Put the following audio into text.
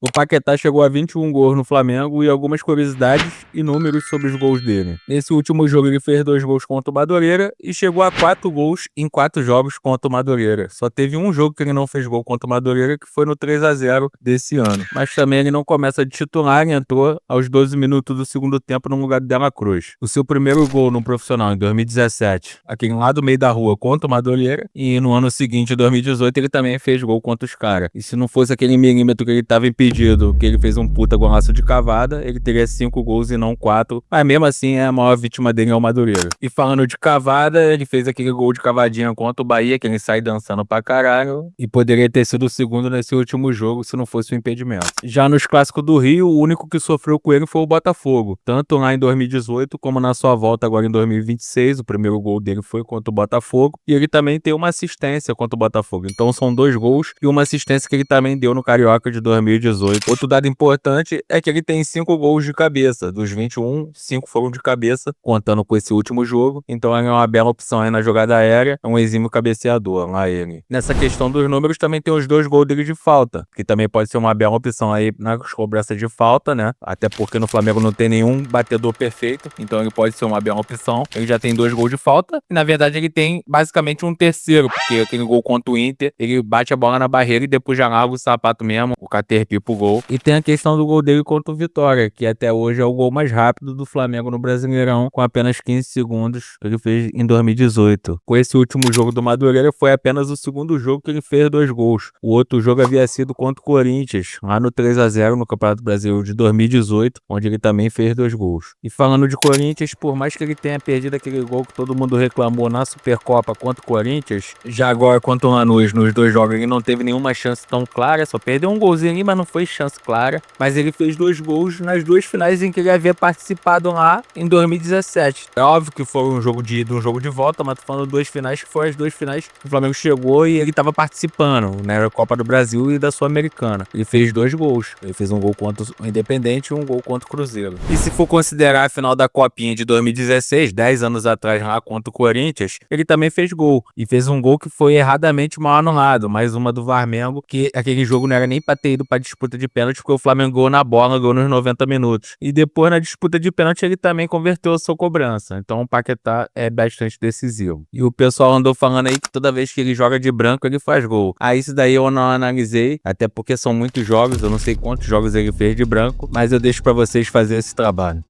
O Paquetá chegou a 21 gols no Flamengo e algumas curiosidades e números sobre os gols dele. Nesse último jogo ele fez 2 gols contra o Madureira e chegou a 4 gols em 4 jogos contra o Madureira. Só teve um jogo que ele não fez gol contra o Madureira, que foi no 3-0 desse ano. Mas também ele não começa de titular e entrou aos 12 minutos do segundo tempo no lugar de Dela Cruz. O seu primeiro gol no profissional em 2017, aquele lá do meio da rua contra o Madureira, e no ano seguinte, em 2018, ele também fez gol contra os caras. E se não fosse aquele milímetro que ele tava impedido, que ele fez um puta golaço de cavada, ele teria 5 gols e não 4, mas mesmo assim a maior vítima dele é o Madureira. E falando de cavada, ele fez aquele gol de cavadinha contra o Bahia, que ele sai dançando pra caralho, e poderia ter sido o segundo nesse último jogo se não fosse o impedimento. Já nos clássicos do Rio, o único que sofreu com ele foi o Botafogo, tanto lá em 2018 como na sua volta agora em 2026, o primeiro gol dele foi contra o Botafogo, e ele também tem uma assistência contra o Botafogo, então são 2 gols e uma assistência que ele também deu no Carioca de 2018. Outro dado importante é que ele tem 5 gols de cabeça. Dos 21, 5 foram de cabeça, contando com esse último jogo. Então ele é uma bela opção aí na jogada aérea. É um exímio cabeceador lá ele. Nessa questão dos números também tem os 2 gols dele de falta, que também pode ser uma bela opção aí nas cobranças de falta, né? Até porque no Flamengo não tem nenhum batedor perfeito, então ele pode ser uma bela opção. Ele já tem 2 gols de falta e na verdade ele tem basicamente um terceiro, porque aquele gol contra o Inter, ele bate a bola na barreira e depois já larga o sapato mesmo, o Caterpie pro gol. E tem a questão do gol dele contra o Vitória, que até hoje é o gol mais rápido do Flamengo no Brasileirão, com apenas 15 segundos que ele fez em 2018. Com esse último jogo do Madureira, foi apenas o segundo jogo que ele fez 2 gols. O outro jogo havia sido contra o Corinthians, lá no 3-0 no Campeonato Brasileiro de 2018, onde ele também fez 2 gols. E falando de Corinthians, por mais que ele tenha perdido aquele gol que todo mundo reclamou na Supercopa contra o Corinthians, já agora contra o Lanús, nos 2 jogos ele não teve nenhuma chance tão clara, só perdeu um golzinho ali, mas não foi chance clara, mas ele fez 2 gols nas 2 finais em que ele havia participado lá em 2017. É óbvio que foi um jogo de ida e um jogo de volta, mas tô falando 2 finais que foram as 2 finais que o Flamengo chegou e ele tava participando, né, da Copa do Brasil e da Sul-Americana. Ele fez 2 gols, ele fez um gol contra o Independente e um gol contra o Cruzeiro. E se for considerar a final da Copinha de 2016, 10 anos atrás lá contra o Corinthians, ele também fez gol, e fez um gol que foi erradamente mal anulado, mais uma do Varmengo, que aquele jogo não era nem pra ter ido pra disputa de pênalti, porque o Flamengo ganhou na bola, ganhou nos 90 minutos. E depois, na disputa de pênalti, ele também converteu a sua cobrança. Então o Paquetá é bastante decisivo. E o pessoal andou falando aí que toda vez que ele joga de branco, ele faz gol. Aí isso daí eu não analisei, até porque são muitos jogos, eu não sei quantos jogos ele fez de branco, mas eu deixo pra vocês fazer esse trabalho.